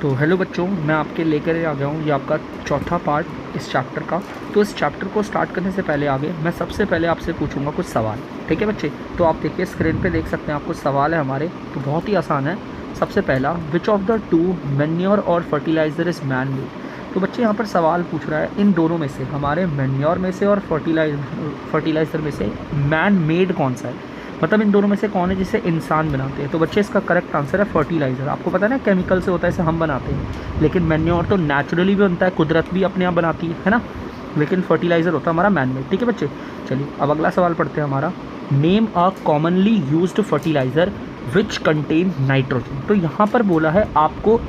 तो हेलो बच्चों, मैं आपके लेकर आ गया हूँ ये आपका चौथा पार्ट इस चैप्टर का। तो इस चैप्टर को स्टार्ट करने से पहले आगे मैं सबसे पहले आपसे पूछूंगा कुछ सवाल। ठीक है बच्चे? तो आप देखिए स्क्रीन पे देख सकते हैं, आप कुछ सवाल है हमारे, तो बहुत ही आसान है। सबसे पहला, which of the two manure और फर्टिलाइज़र इज़ मैन मेड। तो बच्चे यहाँ पर सवाल पूछ रहा है इन दोनों में से, हमारे मैन्योर में से और फर्टिलाइज़र में से मैन मेड कौन सा है, मतलब इन दोनों में से कौन है जिसे इंसान बनाते हैं। तो बच्चे इसका करेक्ट आंसर है फर्टिलाइज़र। आपको पता है ना, केमिकल से होता है, इसे हम बनाते हैं, लेकिन मैन्योर तो नेचुरली भी बनता है, कुदरत भी अपने आप बनाती है ना। लेकिन फर्टिलाइज़र होता है हमारा मैन मेड। ठीक है बच्चे, चलिए अब अगला सवाल पढ़ते हैं हमारा। Name a commonly used fertiliser which contain nitrogen. तो यहाँ पर बोला है आपको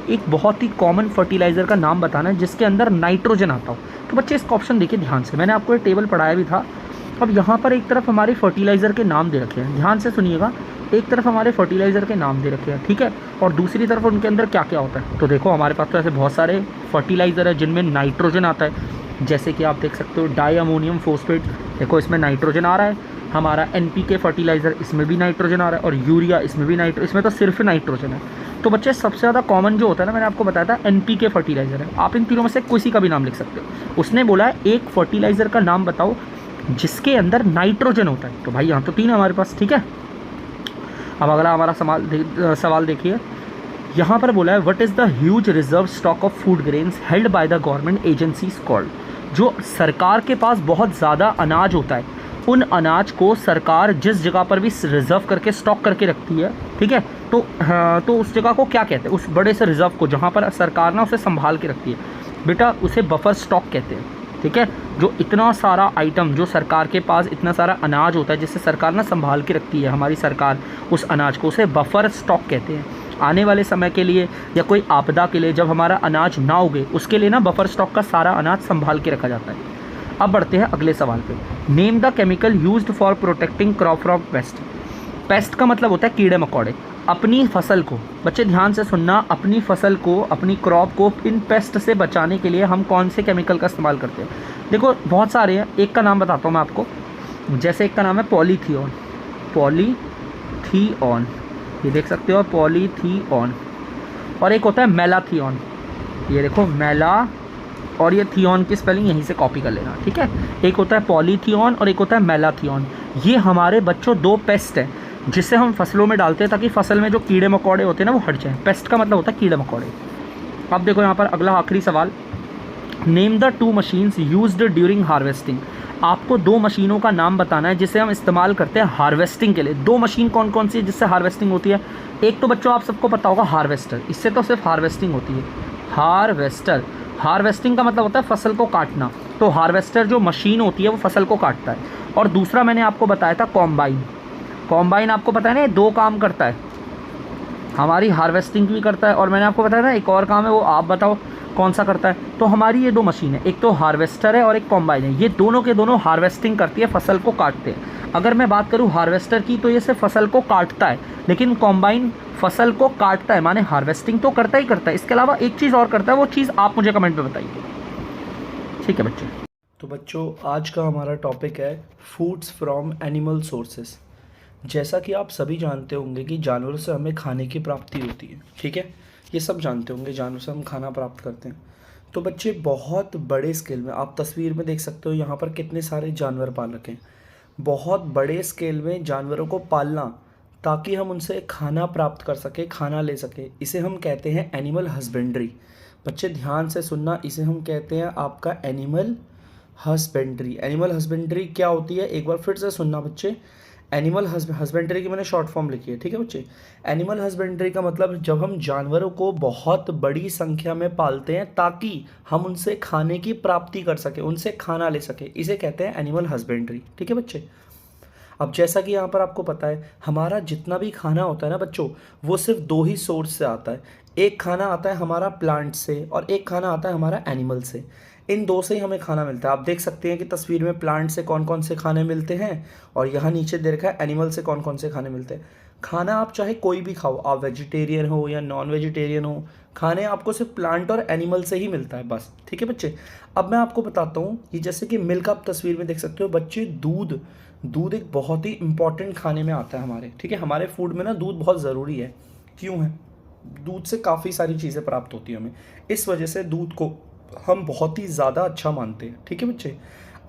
एक बहुत ही कॉमन फर्टिलाइज़र का नाम बताना है जिसके अंदर नाइट्रोजन आता हो। तो बच्चे इसका ऑप्शन देखिए ध्यान से, मैंने आपको ये टेबल पढ़ाया भी था। अब यहाँ पर एक तरफ हमारे फर्टिलाइज़र के नाम दे रखे हैं, ध्यान से सुनिएगा। एक तरफ हमारे फर्टिलाइज़र के नाम दे रखे हैं, ठीक है, और दूसरी तरफ उनके अंदर क्या क्या होता है। तो देखो हमारे पास तो ऐसे बहुत सारे फर्टिलाइज़र है जिनमें नाइट्रोजन आता है, जैसे कि आप देख सकते हो डाई अमोनियम फॉस्फेट, देखो इसमें नाइट्रोजन आ रहा है। हमारा NPK फर्टिलाइज़र, इसमें भी नाइट्रोजन आ रहा है, और यूरिया, इसमें भी इसमें तो सिर्फ नाइट्रोजन है। तो बच्चे सबसे ज़्यादा कॉमन जो होता है ना, मैंने आपको बताया था NPK फर्टिलाइज़र है। आप इन तीनों में से किसी का भी नाम लिख सकते हो। उसने बोला है एक फर्टिलाइज़र का नाम बताओ जिसके अंदर नाइट्रोजन होता है। तो भाई यहाँ तो तीन है हमारे पास, ठीक है। अब अगला हमारा सवाल देखिए। यहाँ पर बोला है what is the huge reserve stock of food grains held by the government agencies called. जो सरकार के पास बहुत ज़्यादा अनाज होता है, उन अनाज को सरकार जिस जगह पर भी रिजर्व करके स्टॉक करके रखती है, ठीक है, तो उस जगह को क्या कहते हैं, उस बड़े से रिजर्व को जहाँ पर सरकार ना उसे संभाल के रखती है, बेटा उसे बफर स्टॉक कहते हैं। ठीक है, जो इतना सारा आइटम, जो सरकार के पास इतना सारा अनाज होता है जिससे सरकार ना संभाल के रखती है हमारी सरकार उस अनाज को, उसे बफर स्टॉक कहते हैं। आने वाले समय के लिए या कोई आपदा के लिए जब हमारा अनाज ना उगे, उसके लिए ना बफर स्टॉक का सारा अनाज संभाल के रखा जाता है। अब बढ़ते हैं अगले सवाल पे। Name the chemical used for protecting crop from paste. Paste का मतलब होता है कीड़े मकोड़े। अपनी फसल को, बच्चे ध्यान से सुनना, अपनी फसल को, अपनी क्रॉप को इन पेस्ट से बचाने के लिए हम कौन से केमिकल का इस्तेमाल करते हैं। देखो बहुत सारे हैं, एक का नाम बताता हूँ मैं आपको। जैसे एक का नाम है पॉलीथियोन, पॉलीथियोन, ये देख सकते हो पॉलीथियोन। और एक होता है मेलाथियोन, ये देखो मेला, और ये थियोन की स्पेलिंग यहीं से कॉपी कर लेना, ठीक है। एक होता है पॉलीथियोन और एक होता है मेलाथियोन। ये हमारे बच्चों दो पेस्ट हैं जिसे हम फसलों में डालते हैं ताकि फसल में जो कीड़े मकोड़े होते हैं ना वो हट जाएं। पेस्ट का मतलब होता है कीड़े मकोड़े। अब देखो यहाँ पर अगला आखिरी सवाल। Name the two machines used during harvesting. आपको दो मशीनों का नाम बताना है जिसे हम इस्तेमाल करते हैं हार्वेस्टिंग के लिए। दो मशीन कौन कौन सी है जिससे हार्वेस्टिंग होती है। एक तो बच्चों आप सबको पता होगा हार्वेस्टर, इससे तो सिर्फ हार्वेस्टिंग होती है। हार्वेस्टर, हार्वेस्टिंग का मतलब होता है फसल को काटना, तो हार्वेस्टर जो मशीन होती है वो फसल को काटता है। और दूसरा मैंने आपको बताया था कॉम्बाइन। कॉम्बाइन आपको पता है ना, दो काम करता है, हमारी हार्वेस्टिंग भी करता है, और मैंने आपको बताया था एक और काम है, वो आप बताओ कौन सा करता है। तो हमारी ये दो मशीन है, एक तो हार्वेस्टर है और एक कॉम्बाइन है। ये दोनों के दोनों हार्वेस्टिंग करती है, फसल को काटते हैं। अगर मैं बात करूँ हार्वेस्टर की, तो ये सिर्फ फसल को काटता है, लेकिन कॉम्बाइन फसल को काटता है, माने हार्वेस्टिंग तो करता ही करता है, इसके अलावा एक चीज़ और करता है, वो चीज़ आप मुझे कमेंट में बताइए। ठीक है बच्चे। तो बच्चों आज का हमारा टॉपिक है फूड्स फ्रॉम एनिमल सोर्सेस। जैसा कि आप सभी जानते होंगे कि जानवरों से हमें खाने की प्राप्ति होती है, ठीक है, ये सब जानते होंगे, जानवरों से हम खाना प्राप्त करते हैं। तो बच्चे बहुत बड़े स्केल में, आप तस्वीर में देख सकते हो यहाँ पर कितने सारे जानवर पाल रखे हैं। बहुत बड़े स्केल में जानवरों को पालना ताकि हम उनसे खाना प्राप्त कर सके, खाना ले सके, इसे हम कहते हैं एनिमल हस्बेंड्री। बच्चे ध्यान से सुनना, इसे हम कहते हैं आपका एनिमल हस्बेंड्री। एनिमल हस्बेंड्री क्या होती है, एक बार फिर से सुनना बच्चे। एनिमल हस्बेंड्री की मैंने शॉर्ट फॉर्म लिखी है, ठीक है बच्चे। एनिमल हस्बेंड्री का मतलब जब हम जानवरों को बहुत बड़ी संख्या में पालते हैं ताकि हम उनसे खाने की प्राप्ति कर सके, उनसे खाना ले सके, इसे कहते हैं एनिमल हस्बेंड्री, ठीक है बच्चे। अब जैसा कि यहाँ पर आपको पता है, हमारा जितना भी खाना होता है ना बच्चों, वो सिर्फ दो ही सोर्स से आता है। एक खाना आता है हमारा प्लांट से और एक खाना आता है हमारा एनिमल से। इन दो से ही हमें खाना मिलता है। आप देख सकते हैं कि तस्वीर में प्लांट से कौन कौन से खाने मिलते हैं, और यहाँ नीचे दे रखा है एनिमल से कौन कौन से खाने मिलते हैं। खाना आप चाहे कोई भी खाओ, आप वेजिटेरियन हो या नॉन वेजिटेरियन हो, खाने आपको सिर्फ प्लांट और एनिमल से ही मिलता है बस, ठीक है बच्चे। अब मैं आपको बताता हूँ, ये जैसे कि मिल्क आप तस्वीर में देख सकते हो बच्चे, दूध, दूध एक बहुत ही इंपॉर्टेंट खाने में आता है हमारे, ठीक है। हमारे फूड में ना दूध बहुत ज़रूरी है। क्यों है, दूध से काफ़ी सारी चीज़ें प्राप्त होती हैं हमें, इस वजह से दूध को हम बहुत ही ज़्यादा अच्छा मानते हैं। ठीक है बच्चे,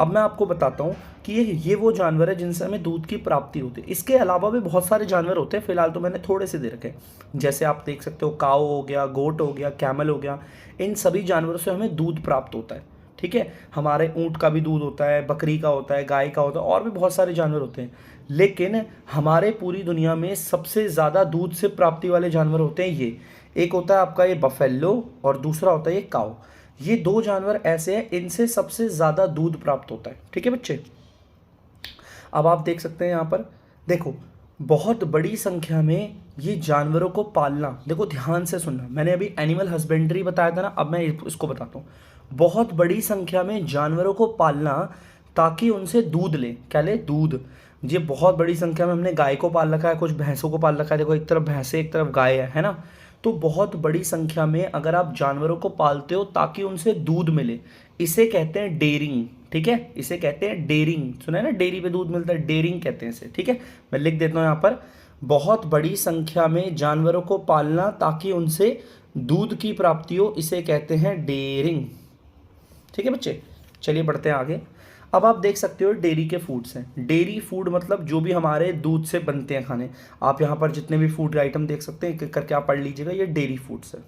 अब मैं आपको बताता हूँ कि ये वो जानवर है जिनसे हमें दूध की प्राप्ति होती है। इसके अलावा भी बहुत सारे जानवर होते हैं, फिलहाल तो मैंने थोड़े से दे रखे हैं। जैसे आप देख सकते हो काऊ हो गया, गोट हो गया, कैमल हो गया, इन सभी जानवरों से हमें दूध प्राप्त होता है। ठीक है, हमारे ऊँट का भी दूध होता है, बकरी का होता है, गाय का होता है, और भी बहुत सारे जानवर होते हैं। लेकिन हमारे पूरी दुनिया में सबसे ज़्यादा दूध से प्राप्ति वाले जानवर होते हैं ये। एक होता है आपका ये बफेलो और दूसरा होता है ये काऊ। ये दो जानवर ऐसे हैं, इनसे सबसे ज़्यादा दूध प्राप्त होता है। ठीक है बच्चे, अब आप देख सकते हैं यहाँ पर, देखो बहुत बड़ी संख्या में ये जानवरों को पालना, देखो ध्यान से सुनना, मैंने अभी एनिमल हस्बेंड्री बताया था ना, अब मैं इसको बताता हूँ। बहुत बड़ी संख्या में जानवरों को पालना ताकि उनसे दूध ले, क्या ले, दूध। ये बहुत बड़ी संख्या में हमने गाय को पाल रखा है, कुछ भैंसों को पाल रखा है, देखो एक तरफ भैंसे एक तरफ गाय है ना। तो बहुत बड़ी संख्या में अगर आप जानवरों को पालते हो ताकि उनसे दूध मिले, इसे कहते हैं डेयरिंग। ठीक है, इसे कहते हैं डेयरिंग, सुना है ना, डेयरी पे दूध मिलता है, डेयरिंग कहते हैं इसे। ठीक है, मैं लिख देता हूँ यहाँ पर, बहुत बड़ी संख्या में जानवरों को पालना ताकि उनसे दूध की प्राप्ति हो, इसे कहते हैं डेयरिंग। ठीक है बच्चे, चलिए बढ़ते हैं आगे। अब आप देख सकते हो डेयरी के फूड्स हैं। डेयरी फूड मतलब जो भी हमारे दूध से बनते हैं खाने। आप यहाँ पर जितने भी फूड आइटम देख सकते हैं, एक एक करके आप पढ़ लीजिएगा, ये डेयरी फूड्स है।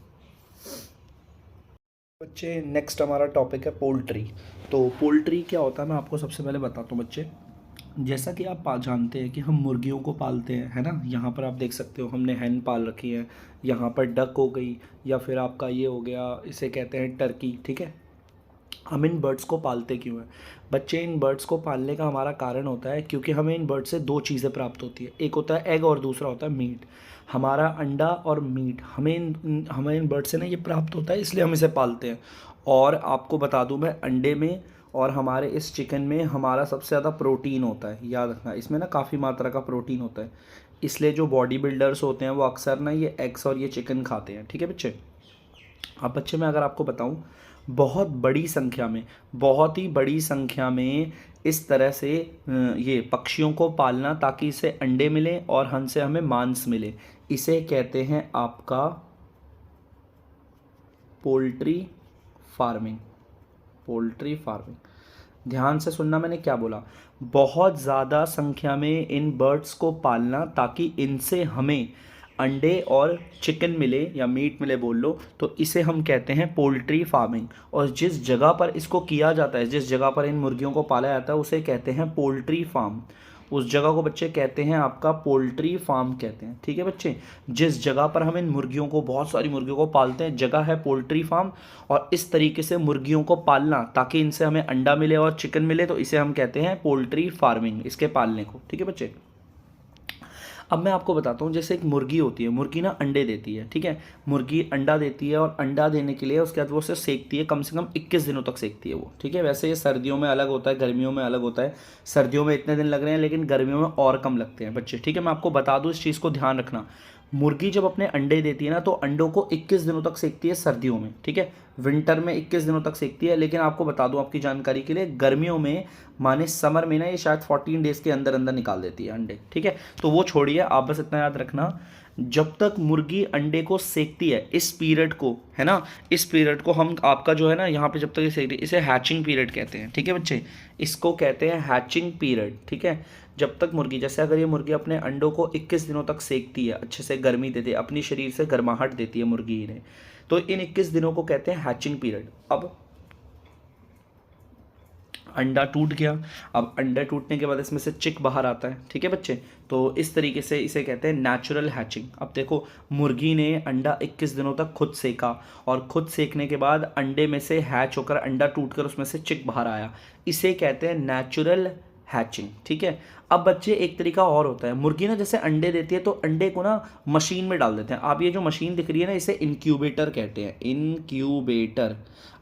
बच्चे नेक्स्ट हमारा टॉपिक है पोल्ट्री। तो पोल्ट्री क्या होता है मैं आपको सबसे पहले बताता हूँ बच्चे। जैसा कि आप जानते हैं कि हम मुर्गियों को पालते हैं, है ना। यहाँ पर आप देख सकते हो हमने हैन पाल रखी है, यहाँ पर डक हो गई, या फिर आपका ये हो गया, इसे कहते हैं टर्की। ठीक है, हम इन बर्ड्स को पालते क्यों हैं बच्चे? इन बर्ड्स को पालने का हमारा कारण होता है क्योंकि हमें इन बर्ड से दो चीज़ें प्राप्त होती है, एक होता है एग और दूसरा होता है मीट। हमारा अंडा और मीट हमें इन बर्ड से ना ये प्राप्त होता है, इसलिए हम इसे पालते हैं। और आपको बता दूं मैं, अंडे में और हमारे इस चिकन में हमारा सबसे ज़्यादा प्रोटीन होता है, याद रखना, इसमें ना काफ़ी मात्रा का प्रोटीन होता है। इसलिए जो बॉडी बिल्डर्स होते हैं वो अक्सर ना ये एग्स और ये चिकन खाते हैं। ठीक है बच्चे, अब बच्चे मैं अगर आपको बताऊं, बहुत बड़ी संख्या में, बहुत ही बड़ी संख्या में इस तरह से ये पक्षियों को पालना ताकि इसे अंडे मिले और हमसे हमें मांस मिले, इसे कहते हैं आपका पोल्ट्री फार्मिंग। पोल्ट्री फार्मिंग, ध्यान से सुनना मैंने क्या बोला, बहुत ज़्यादा संख्या में इन बर्ड्स को पालना ताकि इनसे हमें अंडे और चिकन मिले या मीट मिले बोल लो, तो इसे हम कहते हैं पोल्ट्री फार्मिंग। और जिस जगह पर इसको किया जाता है, जिस जगह पर इन मुर्गियों को पाला जाता है, उसे कहते हैं पोल्ट्री फार्म। उस जगह को बच्चे कहते हैं आपका पोल्ट्री फार्म कहते हैं। ठीक है बच्चे, जिस जगह पर हम इन मुर्गियों को, बहुत सारी मुर्गियों को पालते हैं, जगह है पोल्ट्री फार्म। और इस तरीके से मुर्गियों को पालना ताकि इनसे हमें अंडा मिले और चिकन मिले, तो इसे हम कहते हैं पोल्ट्री फार्मिंग, इसके पालने को। ठीक है बच्चे, अब मैं आपको बताता हूँ, जैसे एक मुर्गी होती है, मुर्गी ना अंडे देती है। ठीक है, मुर्गी अंडा देती है और अंडा देने के लिए उसके बाद वो उसे सेकती है, कम से कम 21 दिनों तक सेकती है वो। ठीक है, वैसे ये सर्दियों में अलग होता है, गर्मियों में अलग होता है। सर्दियों में इतने दिन लग रहे हैं लेकिन गर्मियों में और कम लगते हैं बच्चे। ठीक है, मैं आपको बता दूँ, इस चीज़ को ध्यान रखना। मुर्गी जब अपने अंडे देती है ना, तो अंडों को 21 दिनों तक सेकती है सर्दियों में। ठीक है, विंटर में 21 दिनों तक सेकती है, लेकिन आपको बता दूं आपकी जानकारी के लिए, गर्मियों में माने समर में ना ये शायद 14 डेज़ के अंदर अंदर निकाल देती है अंडे। ठीक है, तो वो छोड़िए, आप बस इतना याद रखना, जब तक मुर्गी अंडे को सेकती है, इस पीरियड को, है ना, इस पीरियड को हम आपका जो है ना यहाँ पे जब तक ये सेकती है, इसे हैचिंग पीरियड कहते हैं। ठीक है बच्चे, इसको कहते हैं हैचिंग पीरियड। ठीक है, जब तक मुर्गी, जैसे अगर ये मुर्गी अपने अंडों को 21 दिनों तक सेकती है, अच्छे से गर्मी देती है, अपनी शरीर से गर्माहट देती है मुर्गी इन्हें, तो इन 21 दिनों को कहते हैं हैचिंग पीरियड। अब अंडा टूट गया, अब अंडा टूटने के बाद इसमें से चिक बाहर आता है। ठीक है बच्चे, तो इस तरीके से इसे कहते हैं नेचुरल हैचिंग। अब देखो, मुर्गी ने अंडा 21 दिनों तक खुद सेका, और खुद सेकने के बाद अंडे में से हैच होकर अंडा टूटकर उसमें से चिक बाहर आया, इसे कहते हैं नेचुरल हैचिंग। ठीक है, अब बच्चे एक तरीका और होता है, मुर्गी ना जैसे अंडे देती है तो अंडे को ना मशीन में डाल देते हैं। आप ये जो मशीन दिख रही है ना, इसे इनक्यूबेटर कहते हैं, इनक्यूबेटर।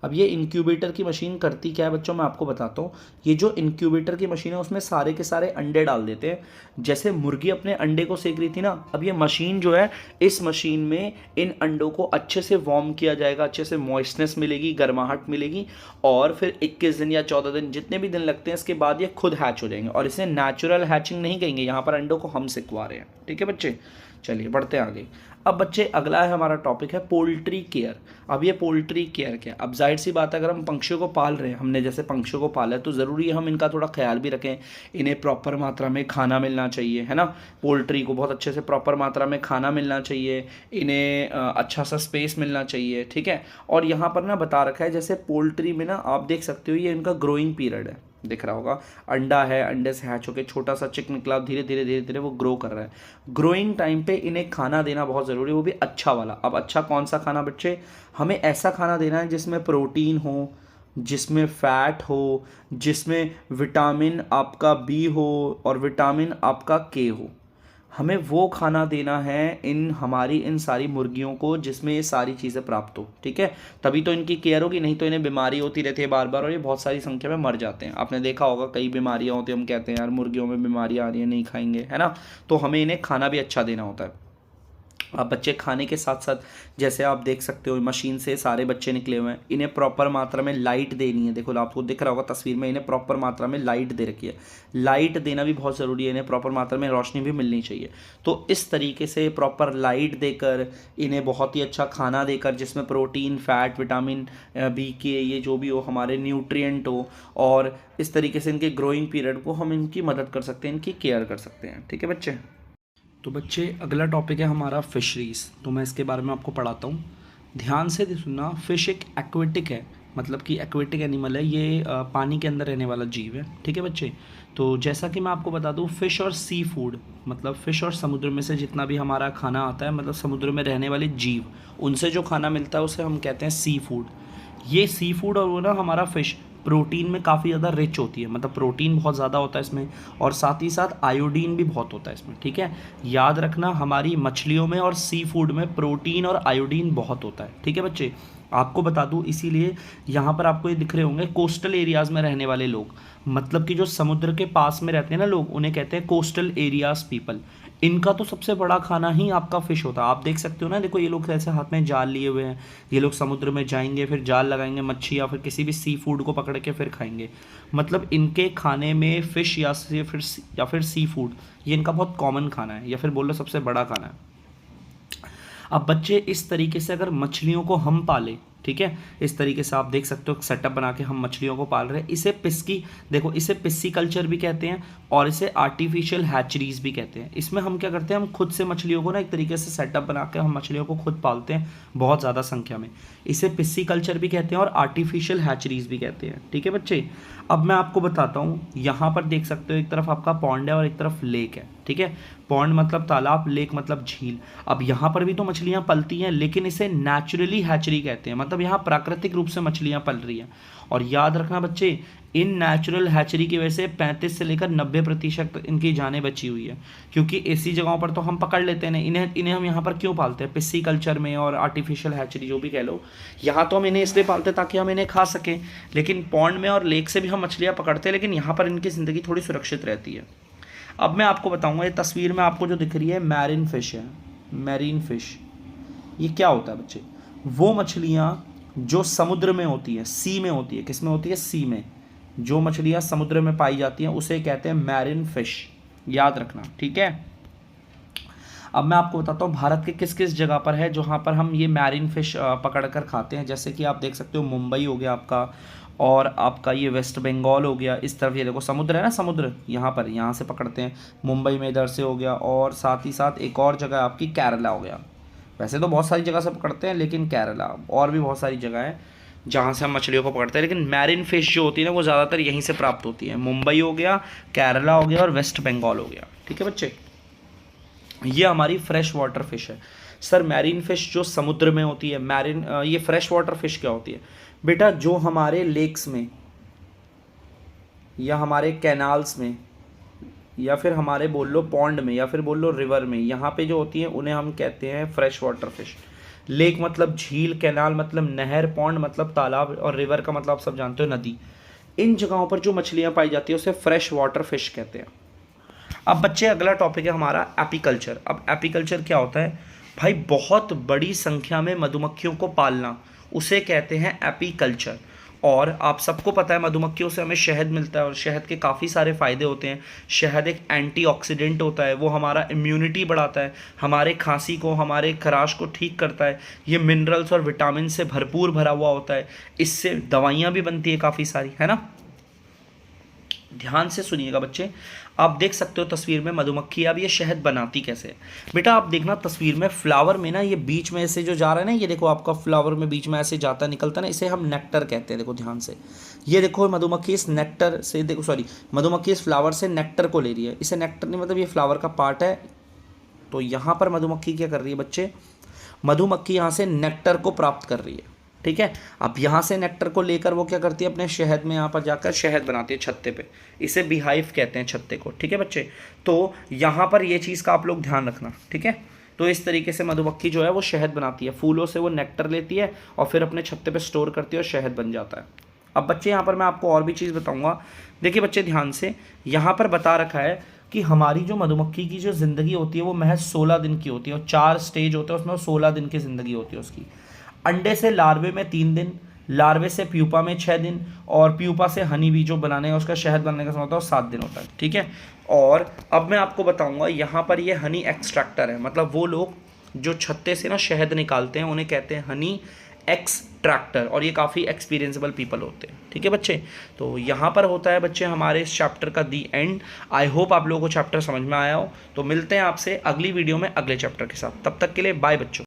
अब ये इनक्यूबेटर की मशीन करती क्या है बच्चों, मैं आपको बताता हूँ। ये जो इनक्यूबेटर की मशीन है उसमें सारे के सारे अंडे डाल देते हैं। जैसे मुर्गी अपने अंडे को सेक रही थी ना, अब ये मशीन जो है, इस मशीन में इन अंडों को अच्छे से वार्म किया जाएगा, अच्छे से मॉइस्टनेस मिलेगी, गर्माहट मिलेगी, और फिर 21 दिन या 14 दिन, जितने भी दिन लगते हैं, इसके बाद ये खुद हैच हो जाएंगे। और इसे नेचुरल हैचिंग नहीं कहेंगे, यहाँ पर अंडों को हम सिकवा रहे हैं। ठीक है बच्चे, चलिए बढ़ते हैं आगे। अब बच्चे अगला है हमारा टॉपिक है पोल्ट्री केयर। अब ये पोल्ट्री केयर क्या है? अब जाहिर सी बात है, अगर हम पंक्षियों को पाल रहे हैं, हमने जैसे पंक्षियों को पाला है, तो ज़रूरी है हम इनका थोड़ा ख्याल भी रखें। इन्हें प्रॉपर मात्रा में खाना मिलना चाहिए, है ना। पोल्ट्री को बहुत अच्छे से प्रॉपर मात्रा में खाना मिलना चाहिए, इन्हें अच्छा सा स्पेस मिलना चाहिए, ठीक है। और यहाँ पर ना बता रखा है, जैसे पोल्ट्री में ना आप देख सकते हो ये इनका ग्रोइंग पीरियड है, दिख रहा होगा। अंडा है, अंडे से हैच होकर छोटा सा चिक निकला, धीरे धीरे धीरे धीरे वो ग्रो कर रहा है। ग्रोइंग टाइम पे इन्हें खाना देना बहुत ज़रूरी है, वो भी अच्छा वाला। अब अच्छा कौन सा खाना बच्चे? हमें ऐसा खाना देना है जिसमें प्रोटीन हो, जिसमें फैट हो, जिसमें विटामिन आपका बी हो और विटामिन आपका के हो। हमें वो खाना देना है इन सारी मुर्गियों को जिसमें ये सारी चीज़ें प्राप्त हो, ठीक है। तभी तो इनकी केयर होगी, नहीं तो इन्हें बीमारी होती रहती है बार बार और ये बहुत सारी संख्या में मर जाते हैं। आपने देखा होगा कई बीमारियां होती हैं, हम कहते हैं यार मुर्गियों में बीमारियां आ रही हैं, नहीं खाएंगे, है ना। तो हमें इन्हें खाना भी अच्छा देना होता है। अब बच्चे खाने के साथ साथ, जैसे आप देख सकते हो मशीन से सारे बच्चे निकले हुए हैं, इन्हें प्रॉपर मात्रा में लाइट देनी है। देखो आपको दिख रहा होगा तस्वीर में, इन्हें प्रॉपर मात्रा में लाइट दे रखी है। लाइट देना भी बहुत ज़रूरी है, इन्हें प्रॉपर मात्रा में रोशनी भी मिलनी चाहिए। तो इस तरीके से प्रॉपर लाइट देकर, इन्हें बहुत ही अच्छा खाना देकर जिसमें प्रोटीन, फैट, विटामिन बी के ये जो भी हो हमारे न्यूट्रिएंट हो, और इस तरीके से इनके ग्रोइंग पीरियड को हम इनकी मदद कर सकते हैं, इनकी केयर कर सकते हैं, ठीक है बच्चे। तो बच्चे अगला टॉपिक है हमारा फिशरीज़। तो मैं इसके बारे में आपको पढ़ाता हूँ, ध्यान से सुनना। फ़िश एक एक्वेटिक है, मतलब कि एक्वेटिक एनिमल है, ये पानी के अंदर रहने वाला जीव है, ठीक है बच्चे। तो जैसा कि मैं आपको बता दूँ, फ़िश और सी फूड, मतलब फ़िश और समुद्र में से जितना भी हमारा खाना आता है, मतलब समुद्र में रहने वाले जीव, उनसे जो खाना मिलता है उसे हम कहते हैं सी फूड। ये सी फूड और वो ना हमारा फ़िश प्रोटीन में काफ़ी ज़्यादा रिच होती है, मतलब प्रोटीन बहुत ज़्यादा होता है इसमें, और साथ ही साथ आयोडीन भी बहुत होता है इसमें, ठीक है। याद रखना, हमारी मछलियों में और सी फूड में प्रोटीन और आयोडीन बहुत होता है, ठीक है बच्चे। आपको बता दूं, इसीलिए यहाँ पर आपको ये दिख रहे होंगे कोस्टल एरियाज़ में रहने वाले लोग, मतलब कि जो समुद्र के पास में रहते हैं ना लोग, उन्हें कहते हैं कोस्टल एरियाज पीपल। इनका तो सबसे बड़ा खाना ही आपका फ़िश होता है। आप देख सकते हो ना, देखो ये लोग ऐसे हाथ में जाल लिए हुए हैं, ये लोग समुद्र में जाएंगे, फिर जाल लगाएंगे मच्छी या फिर किसी भी सी फूड को पकड़ के फिर खाएंगे। मतलब इनके खाने में फ़िश या फिर सी फूड, ये इनका बहुत कॉमन खाना है, या फिर बोल लो सबसे बड़ा खाना है। अब बच्चे इस तरीके से अगर मछलियों को हम पालें, ठीक है, इस तरीके से आप देख सकते हो सेटअप बना के हम मछलियों को पाल रहे हैं। इसे पिस्की, देखो इसे पिस्सी कल्चर भी कहते हैं और इसे आर्टिफिशियल हैचरीज भी कहते हैं। इसमें हम क्या करते हैं, हम खुद से मछलियों को ना एक तरीके से सेटअप बना के हम मछलियों को खुद पालते हैं बहुत ज़्यादा संख्या में। इसे पिस्सी कल्चर भी कहते हैं और आर्टिफिशियल हैचरीज भी कहते हैं, ठीक है बच्चे। अब मैं आपको बताता हूँ, यहाँ पर देख सकते हो एक तरफ आपका पॉन्ड है और एक तरफ लेक है, ठीक है। पॉन्ड मतलब तालाब, लेक मतलब झील। अब यहाँ पर भी तो मछलियाँ पलती हैं, लेकिन इसे नेचुरली हैचरी कहते हैं, मतलब यहाँ प्राकृतिक रूप से मछलियाँ पल रही हैं। और याद रखना बच्चे, इन नेचुरल हैचरी की वजह से 35 से लेकर 90% इनकी जानें बची हुई है, क्योंकि ऐसी जगहों पर तो हम पकड़ लेते हैं, इन्हें हम यहाँ पर क्यों पालते हैं, पिस्सी कल्चर में और आर्टिफिशियल हैचरी जो भी कह लो, यहाँ तो हम इन्हें इसलिए पालते हैं ताकि हम इन्हें खा सकें। लेकिन पॉन्ड में और लेक से भी हम मछलियाँ पकड़ते हैं, लेकिन यहाँ पर इनकी ज़िंदगी थोड़ी सुरक्षित रहती है। अब मैं आपको बताऊँगा, ये तस्वीर में आपको जो दिख रही है मैरीन फिश है, मैरीन फिश। ये क्या होता है बच्चे? वो मछलियाँ जो समुद्र में होती है, सी में होती है। किस में होती है? सी में। जो मछलियाँ समुद्र में पाई जाती हैं उसे कहते हैं मैरीन फिश, याद रखना, ठीक है। अब मैं आपको बताता हूँ भारत के किस किस जगह पर है जहाँ पर हम ये मैरीन फिश पकड़ कर खाते हैं। जैसे कि आप देख सकते हो मुंबई हो गया आपका, और आपका ये वेस्ट बंगाल हो गया। इस तरफ ये देखो समुद्र है ना, समुद्र यहाँ पर, यहाँ से पकड़ते हैं। मुंबई में इधर से हो गया, और साथ ही साथ एक और जगह आपकी केरला हो गया। वैसे तो बहुत सारी जगह से पकड़ते हैं, लेकिन केरला और भी बहुत सारी जगह है जहाँ से हम मछलियों को पकड़ते हैं। लेकिन मैरीन फिश जो होती है ना, वो ज़्यादातर यहीं से प्राप्त होती है। मुंबई हो गया, केरला हो गया और वेस्ट बंगाल हो गया, ठीक है बच्चे। ये हमारी फ्रेश वाटर फिश है। सर मैरीन फिश जो समुद्र में होती है, ये फ्रेश वाटर फिश क्या होती है बेटा? जो हमारे लेक्स में या हमारे कैनाल्स में या फिर हमारे बोल लो पॉन्ड में या फिर बोल लो रिवर में, यहाँ पे जो होती हैं उन्हें हम कहते हैं फ्रेश वाटर फिश। लेक मतलब झील, कैनाल मतलब नहर, पॉन्ड मतलब तालाब, और रिवर का मतलब सब जानते हो नदी। इन जगहों पर जो मछलियाँ पाई जाती है उसे फ्रेश वाटर फिश कहते हैं। अब बच्चे अगला टॉपिक है हमारा एपीकल्चर। अब एपीकल्चर क्या होता है भाई? बहुत बड़ी संख्या में मधुमक्खियों को पालना, उसे कहते हैं एपीकल्चर। और आप सबको पता है मधुमक्खियों से हमें शहद मिलता है और शहद के काफ़ी सारे फ़ायदे होते हैं। शहद एक एंटीऑक्सीडेंट होता है, वो हमारा इम्यूनिटी बढ़ाता है, हमारे खांसी को, हमारे खराश को ठीक करता है। ये मिनरल्स और विटामिन से भरपूर भरा हुआ होता है। इससे दवाइयाँ भी बनती है काफ़ी सारी, है ना। ध्यान से सुनिएगा बच्चे, आप देख सकते हो तस्वीर में मधुमक्खी अब ये शहद बनाती कैसे है। बेटा आप देखना तस्वीर में फ्लावर में ना ये बीच में ऐसे जो जा रहा है ना, ये देखो आपका फ्लावर में बीच में ऐसे जाता निकलता ना, इसे हम नेक्टर कहते हैं। देखो ध्यान से, ये देखो मधुमक्खी इस नेक्टर से, देखो सॉरी, मधुमक्खी इस फ्लावर से नेक्टर को ले रही है। इसे नेक्टर नहीं मतलब ये फ्लावर का पार्ट है। तो यहाँ पर मधुमक्खी क्या कर रही है बच्चे, मधुमक्खी यहाँ से नेक्टर को प्राप्त कर रही है, ठीक है। अब यहाँ से नेक्टर को लेकर वो क्या करती है, अपने शहद में यहाँ पर जाकर शहद बनाती है छत्ते पे। इसे बीहाइव कहते हैं छत्ते को, ठीक है बच्चे। तो यहाँ पर ये चीज़ का आप लोग ध्यान रखना, ठीक है। तो इस तरीके से मधुमक्खी जो है वो शहद बनाती है, फूलों से वो नेक्टर लेती है और फिर अपने छत्ते पे स्टोर करती है और शहद बन जाता है। अब बच्चे यहाँ पर मैं आपको और भी चीज़ बताऊँगा। देखिए बच्चे ध्यान से, यहाँ पर बता रखा है कि हमारी जो मधुमक्खी की जो ज़िंदगी होती है वो महज 16 दिन की होती है और 4 स्टेज होते हैं उसमें, वो 16 दिन की ज़िंदगी होती है उसकी। अंडे से लार्वे में 3 दिन, लार्वे से प्यूपा में 6 दिन, और प्यूपा से हनी बी जो बनाने का उसका शहद बनने का समय होता है वो 7 दिन होता है, ठीक है। और अब मैं आपको बताऊंगा, यहाँ पर ये हनी एक्सट्रैक्टर है, मतलब वो लोग जो छत्ते से ना शहद निकालते हैं उन्हें कहते हैं हनी एक्सट्रैक्टर, और ये काफ़ी एक्सपीरियंसेबल पीपल होते हैं, ठीक है बच्चे। तो यहाँ पर होता है बच्चे हमारे इस चैप्टर का दी एंड। आई होप आप लोगों को चैप्टर समझ में आया हो। तो मिलते हैं आपसे अगली वीडियो में अगले चैप्टर के साथ, तब तक के लिए बाय बच्चों।